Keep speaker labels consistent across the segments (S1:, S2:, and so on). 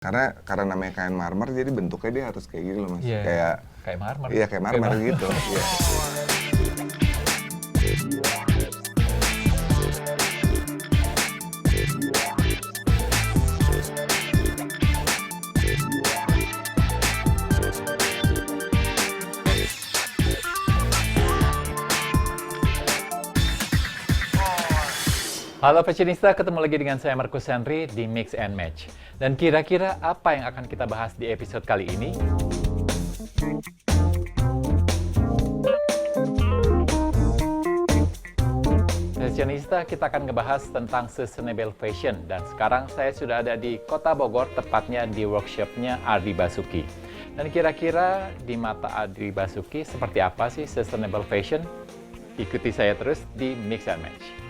S1: Karena namanya kain marmer, jadi bentuknya dia harus kayak gini loh Mas.
S2: Kayak marmer.
S1: Iya, kayak marmer gitu. Iya.
S2: Halo fashionista, ketemu lagi dengan saya Markus Henry di Mix and Match. Dan kira-kira apa yang akan kita bahas di episode kali ini? Fashionista, kita akan ngebahas tentang sustainable fashion. Dan sekarang saya sudah ada di Kota Bogor, tepatnya di workshopnya Adri Basuki. Dan kira-kira di mata Adri Basuki seperti apa sih sustainable fashion? Ikuti saya terus di Mix and Match.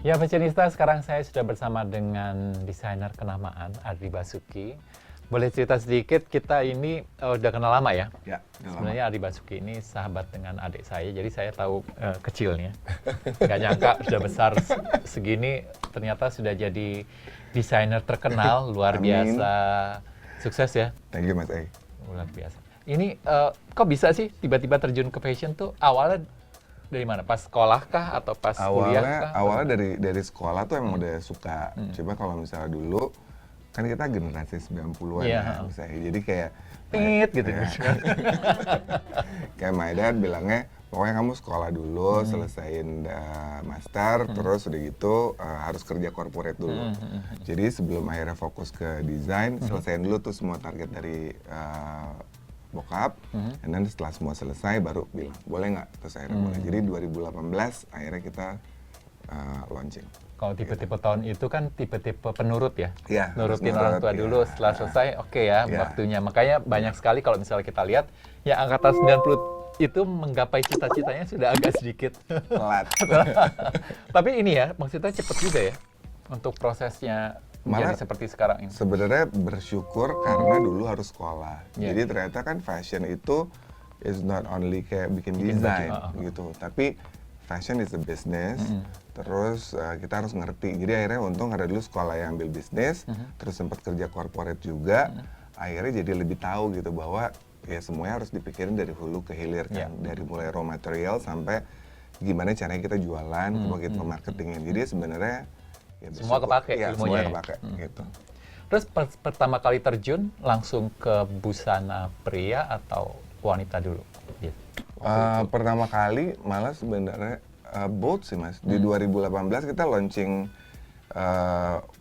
S2: Ya, fashionista, sekarang saya sudah bersama dengan desainer kenamaan Adri Basuki. Boleh cerita sedikit, kita ini udah kenal lama ya?
S1: Ya,
S2: Sebenarnya Adri Basuki ini sahabat dengan adik saya, jadi saya tahu kecilnya. Nggak nyangka sudah besar segini, ternyata sudah jadi desainer terkenal, luar biasa. Sukses ya?
S1: Thank you Mas A.
S2: Luar biasa. Ini kok bisa sih tiba-tiba terjun ke fashion tuh awalnya dari mana? Pas sekolah kah atau pas kuliah kah?
S1: Awalnya dari sekolah tuh emang udah suka. Cuma kalau misalnya dulu kan kita generasi 90-an ya, misalnya. Jadi kayak
S2: pingit gitu.
S1: Ya. Kayak my dad bilangnya, pokoknya kamu sekolah dulu, selesaiin master, terus udah gitu harus kerja corporate dulu. Jadi sebelum akhirnya fokus ke desain, selesaiin dulu tuh semua target dari bokap, and then setelah semua selesai baru bilang, boleh nggak? Terus akhirnya boleh. Jadi 2018 akhirnya kita launching.
S2: Kalau tipe-tipe tahun itu kan tipe-tipe penurut ya?
S1: Iya.
S2: Nurutin orang tua dulu, setelah selesai oke ya waktunya. Makanya banyak sekali kalau misalnya kita lihat, ya angkatan 90 itu menggapai cita-citanya sudah agak sedikit
S1: Telat.
S2: Tapi ini ya, maksudnya cepet juga ya untuk prosesnya menjadi seperti sekarang ini.
S1: Sebenarnya bersyukur karena dulu harus sekolah. Jadi ternyata kan fashion itu is not only kayak bikin desain gitu, tapi fashion is a business. Terus kita harus ngerti. Jadi akhirnya untung ada dulu sekolah yang ambil bisnis, terus sempat kerja corporate juga. Akhirnya jadi lebih tahu gitu bahwa ya semuanya harus dipikirin dari hulu ke hilir kan, dari mulai raw material sampai gimana caranya kita jualan, kita marketingin. Jadi sebenarnya ya
S2: semua kepake
S1: ya,
S2: ilmunya.
S1: Semua kepake gitu.
S2: Terus pertama kali terjun langsung ke busana pria atau wanita dulu? Gitu.
S1: Pertama kali malah sebenarnya both sih Mas. Di 2018 kita launching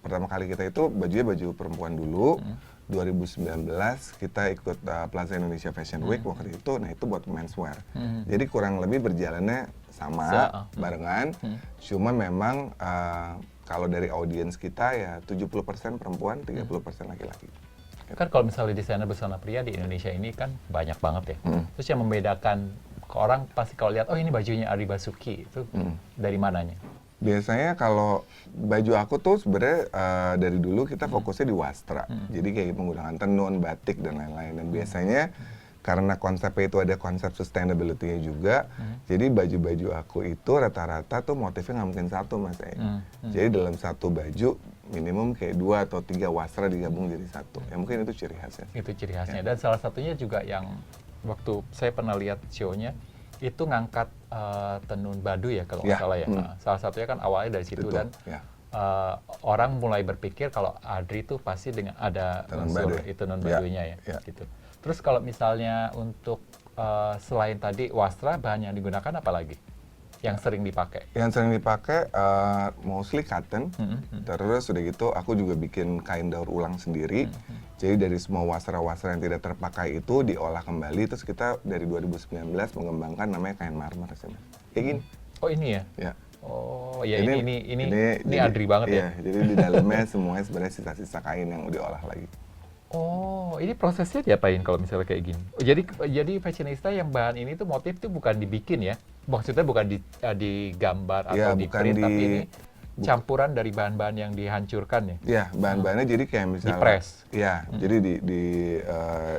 S1: pertama kali kita itu bajunya baju perempuan dulu. 2019 kita ikut Plaza Indonesia Fashion Week waktu itu, nah itu buat menswear. Jadi kurang lebih berjalannya sama, barengan. Cuma memang kalau dari audiens kita ya 70% perempuan, 30% laki-laki.
S2: Kan kalau misalnya desainer busana pria di Indonesia ini kan banyak banget ya. Terus yang membedakan ke orang pasti kalau lihat, oh ini bajunya Adri Basuki, itu dari mananya?
S1: Biasanya kalau baju aku tuh sebenarnya dari dulu kita fokusnya di wastra. Jadi kayak menggunakan tenun, batik, dan lain-lain. Dan biasanya karena konsepnya itu ada konsep sustainability-nya juga, jadi baju-baju aku itu rata-rata tuh motifnya nggak mungkin satu Mas. Jadi dalam satu baju minimum kayak 2 atau 3 wastra digabung jadi satu. Ya mungkin itu ciri khasnya.
S2: Itu ciri khasnya. Dan salah satunya juga yang waktu saya pernah lihat show-nya, itu ngangkat tenun Baduy ya kalau nggak salah ya. Salah satunya kan awalnya dari situ. Betul, dan orang mulai berpikir kalau Adri itu pasti dengan ada unsur tenun Baduynya ya. Gitu. Terus kalau misalnya untuk selain tadi wastra, bahan yang digunakan apa lagi? Yang sering dipakai?
S1: Yang sering dipakai mostly cotton. Terus udah gitu aku juga bikin kain daur ulang sendiri. Jadi dari semua wasra-wasra yang tidak terpakai itu diolah kembali. Terus kita dari 2019 mengembangkan namanya kain marmer sih Mas. Kayak gini.
S2: Oh ini ya?
S1: Ya.
S2: Oh ya ini Adri banget ya?
S1: Jadi di dalamnya semuanya sebenarnya sisa-sisa kain yang diolah lagi.
S2: Oh, ini prosesnya diapain kalau misalnya kayak gini? Oh, jadi fashionista yang bahan ini tuh motif tuh bukan dibikin ya? Maksudnya bukan digambar atau di print, tapi ini campuran dari bahan-bahan yang dihancurkan ya?
S1: Iya, bahan-bahannya jadi kayak misalnya
S2: dipres.
S1: Iya, jadi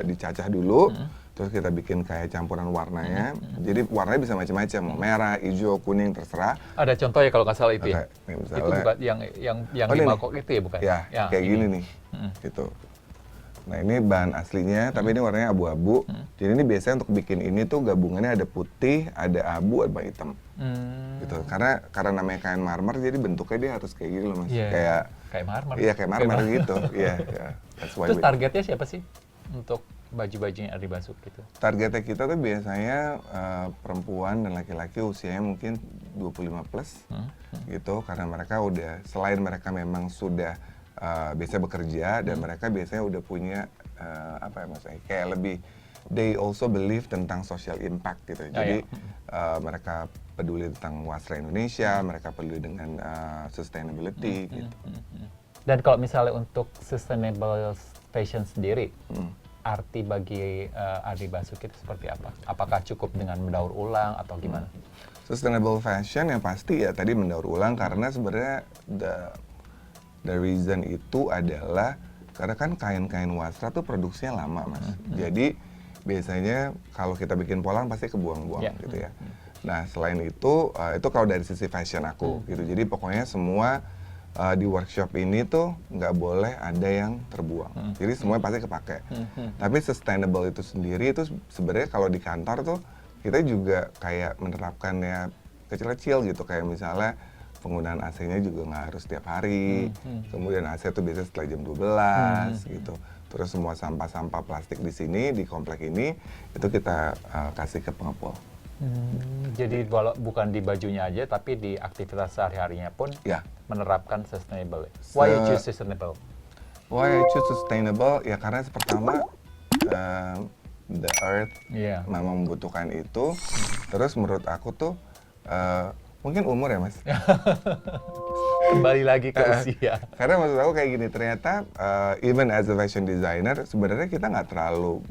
S1: dicacah dulu, terus kita bikin kayak campuran warnanya. Jadi warnanya bisa macam-macam, mau merah, hijau, kuning, terserah.
S2: Ada contoh ya kalau nggak salah itu ya?
S1: Misalnya,
S2: itu bukan yang di mangkok itu ya bukan?
S1: Ya, kayak gini nih, gitu. Nah ini bahan aslinya, tapi ini warnanya abu-abu. Jadi ini biasanya untuk bikin ini tuh gabungannya ada putih, ada abu, ada hitam. Gitu. Karena namanya kain marmer, jadi bentuknya dia harus kayak gini loh mas.
S2: Kayak marmer.
S1: Iya kayak marmer gitu. Iya.
S2: Terus targetnya siapa sih untuk baju-bajunya Ardi Basuk gitu?
S1: Targetnya kita tuh biasanya perempuan dan laki-laki usianya mungkin 25 plus gitu. Karena mereka udah, selain mereka memang sudah biasa bekerja dan mereka biasanya udah punya apa ya maksudnya kayak lebih they also believe tentang social impact gitu. Jadi mereka peduli tentang wasra Indonesia, mereka peduli dengan sustainability gitu.
S2: Dan kalau misalnya untuk sustainable fashion sendiri, arti bagi Ardi Basuk itu seperti apa? Apakah cukup dengan mendaur ulang atau gimana?
S1: Sustainable fashion yang pasti ya tadi mendaur ulang karena sebenarnya the reason itu adalah karena kan kain-kain wasra tuh produksinya lama mas. Jadi biasanya kalau kita bikin polang pasti kebuang-buang gitu ya. Nah selain itu kalau dari sisi fashion aku gitu. Jadi pokoknya semua di workshop ini tuh nggak boleh ada yang terbuang. Jadi semuanya pasti kepake. Tapi sustainable itu sendiri itu sebenarnya kalau di kantor tuh kita juga kayak menerapkannya kecil-kecil gitu. Kayak misalnya penggunaan AC-nya juga nggak harus setiap hari. Kemudian AC itu biasanya setelah jam 12 gitu. Terus semua sampah-sampah plastik di sini, di komplek ini, itu kita kasih ke pengepul.
S2: Jadi bukan di bajunya aja, tapi di aktivitas sehari-harinya pun menerapkan sustainable. Why you choose sustainable?
S1: Why I choose sustainable? Ya karena pertama, the earth memang membutuhkan itu. Terus menurut aku tuh, mungkin umur ya mas.
S2: Kembali lagi ke usia.
S1: Karena maksud aku kayak gini, ternyata even as a fashion designer, sebenarnya kita nggak terlalu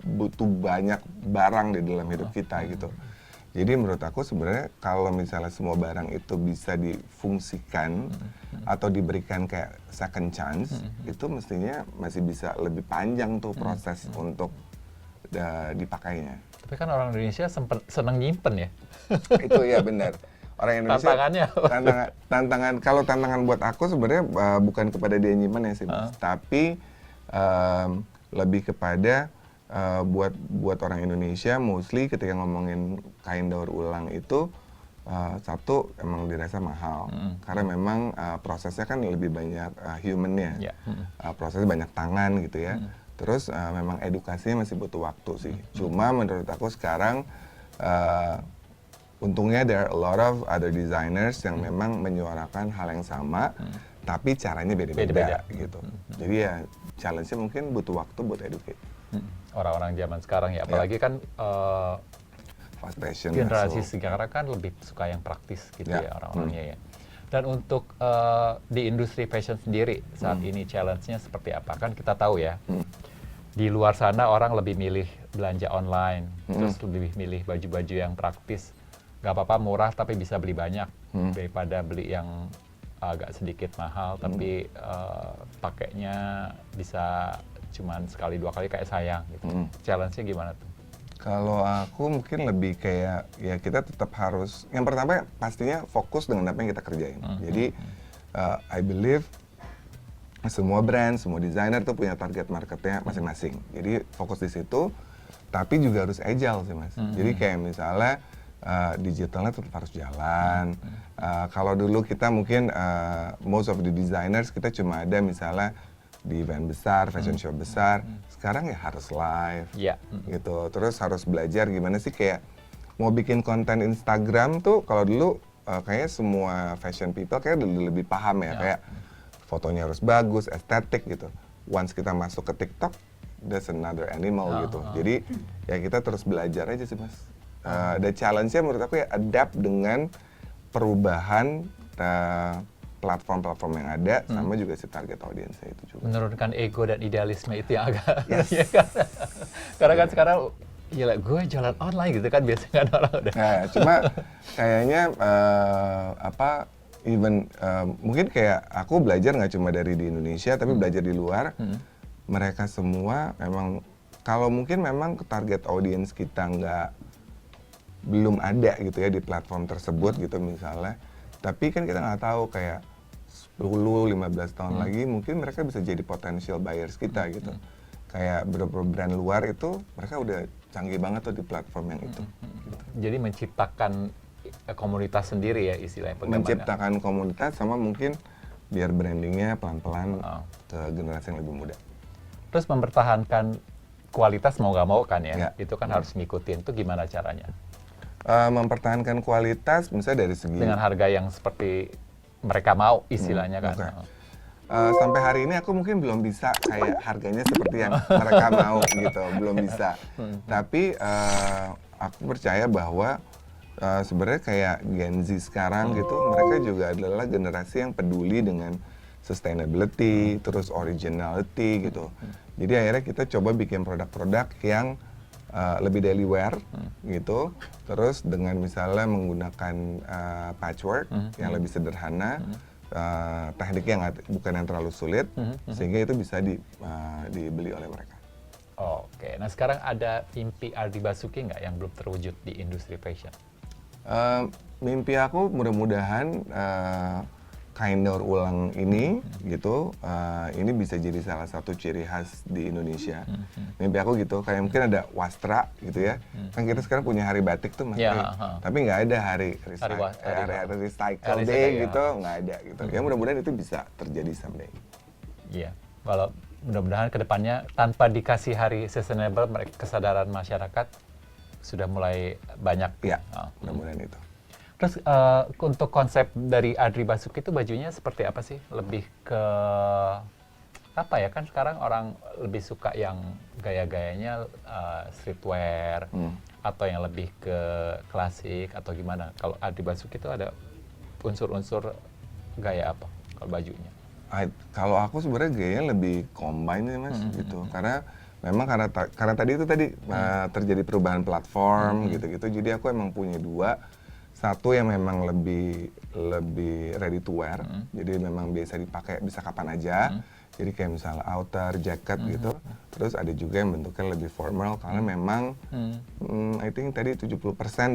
S1: butuh banyak barang di dalam hidup kita gitu. Jadi menurut aku sebenarnya kalau misalnya semua barang itu bisa difungsikan atau diberikan kayak second chance, itu mestinya masih bisa lebih panjang tuh proses untuk dipakainya.
S2: Tapi kan orang Indonesia seneng nyimpen ya.
S1: Itu ya benar. Orang Indonesia kalau tantangan buat aku sebenarnya bukan kepada dia nyimpen ya sih, tapi lebih kepada buat orang Indonesia mostly ketika ngomongin kain daur ulang itu satu emang dirasa mahal karena memang prosesnya kan lebih banyak humannya, prosesnya banyak tangan gitu ya. Terus memang edukasinya masih butuh waktu sih. Cuma menurut aku sekarang untungnya there are a lot of other designers yang memang menyuarakan hal yang sama, tapi caranya beda-beda gitu. Jadi ya challenge-nya mungkin butuh waktu buat educate.
S2: Orang-orang zaman sekarang ya, apalagi kan
S1: fast fashion,
S2: generasi sekarang kan lebih suka yang praktis gitu ya orang-orangnya ya. Dan untuk di industri fashion sendiri saat ini challenge-nya seperti apa? Kan kita tahu ya, di luar sana orang lebih milih belanja online, terus lebih milih baju-baju yang praktis. Gak apa-apa murah tapi bisa beli banyak daripada beli yang agak sedikit mahal tapi pakainya bisa cuman sekali dua kali kayak sayang gitu. Challenge-nya gimana tuh?
S1: Kalau aku mungkin lebih kayak ya kita tetap harus yang pertama pastinya fokus dengan apa yang kita kerjain. Jadi I believe semua brand, semua desainer tuh punya target marketnya masing-masing. Jadi fokus di situ, tapi juga harus agile sih mas. Jadi kayak misalnya digitalnya tetap harus jalan. Kalau dulu kita mungkin most of the designers kita cuma ada misalnya di event besar, fashion show besar. Sekarang ya harus live, gitu. Terus harus belajar gimana sih kayak mau bikin konten Instagram tuh. Kalau dulu kayaknya semua fashion people kayak lebih paham ya, kayak fotonya harus bagus, estetik gitu. Once kita masuk ke TikTok, that's another animal gitu. Jadi ya kita terus belajar aja sih mas. The challenge-nya menurut aku ya adapt dengan perubahan platform-platform yang ada, sama juga si target audiensnya itu juga.
S2: Menurunkan ego dan idealisme itu yang agak... Karena kan sekarang, gila gue jualan online gitu kan, biasanya kan orang udah...
S1: Nah, cuma kayaknya mungkin kayak aku belajar nggak cuma dari di Indonesia, tapi belajar di luar. Mereka semua memang Kalau mungkin memang target audience kita belum ada gitu ya di platform tersebut gitu misalnya, tapi kan kita nggak tahu kayak 10-15 tahun lagi mungkin mereka bisa jadi potential buyers kita gitu. Kayak beberapa brand luar itu mereka udah canggih banget tuh di platform yang itu. Gitu.
S2: Jadi menciptakan komunitas sendiri ya istilahnya penggemarnya.
S1: Menciptakan komunitas sama mungkin biar brandingnya pelan-pelan ke generasi yang lebih muda.
S2: Terus mempertahankan kualitas mau nggak mau kan ya, itu kan harus ngikutin. Itu gimana caranya?
S1: Mempertahankan kualitas misalnya dari segi
S2: dengan harga yang seperti mereka mau istilahnya kan.
S1: Okay. Sampai hari ini aku mungkin belum bisa kayak harganya seperti yang mereka mau gitu, belum bisa. Tapi aku percaya bahwa sebenarnya kayak Gen Z sekarang gitu, mereka juga adalah generasi yang peduli dengan sustainability, terus originality gitu. Jadi akhirnya kita coba bikin produk-produk yang lebih daily wear gitu, terus dengan misalnya menggunakan patchwork yang lebih sederhana, teknik yang bukan yang terlalu sulit, sehingga itu bisa dibeli oleh mereka.
S2: Oke, nah sekarang ada mimpi Ardi Basuki nggak yang belum terwujud di industri fashion?
S1: Mimpi aku mudah-mudahan kain daur ulang ini gitu, ini bisa jadi salah satu ciri khas di Indonesia. Mimpi aku gitu, kayak mungkin ada Wastra gitu ya. Kan kita sekarang punya hari batik tuh Mas. Tapi nggak ada hari recycle day gitu, nggak ada gitu. Ya mudah-mudahan itu bisa terjadi someday.
S2: Iya, kalau mudah-mudahan kedepannya tanpa dikasih hari sustainable, kesadaran masyarakat sudah mulai banyak.
S1: Ya, mudah-mudahan itu.
S2: Terus untuk konsep dari Ardi Basuki itu bajunya seperti apa sih? Lebih ke apa ya, kan sekarang orang lebih suka yang gaya-gayanya streetwear atau yang lebih ke klasik atau gimana? Kalau Ardi Basuki itu ada unsur-unsur gaya apa kalau bajunya?
S1: Kalau aku sebenarnya gayanya lebih combine ya Mas gitu, karena memang karena tadi terjadi perubahan platform gitu-gitu, jadi aku emang punya dua. Satu yang memang lebih ready to wear, jadi memang biasa dipakai bisa kapan aja. Jadi kayak misalnya outer, jacket gitu. Terus ada juga yang bentuknya lebih formal karena memang I think tadi 70%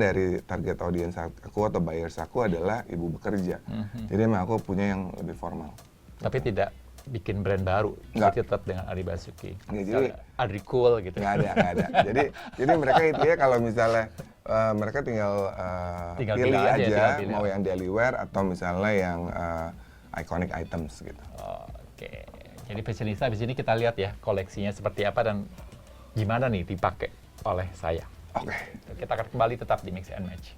S1: dari target audience aku atau buyers aku adalah ibu bekerja. Jadi memang aku punya yang lebih formal.
S2: Tapi tidak bikin brand baru, jadi tetap dengan Ardi Basuki.
S1: Jadi
S2: Ardi Cool gitu.
S1: Nggak ada. Jadi mereka itu ya kalau misalnya mereka tinggal pilih aja mau yang daily wear atau misalnya yang iconic items gitu.
S2: Oke. Jadi Fashionista di sini kita lihat ya koleksinya seperti apa dan gimana nih dipakai oleh saya.
S1: Oke.
S2: Kita akan kembali tetap di Mix and Match.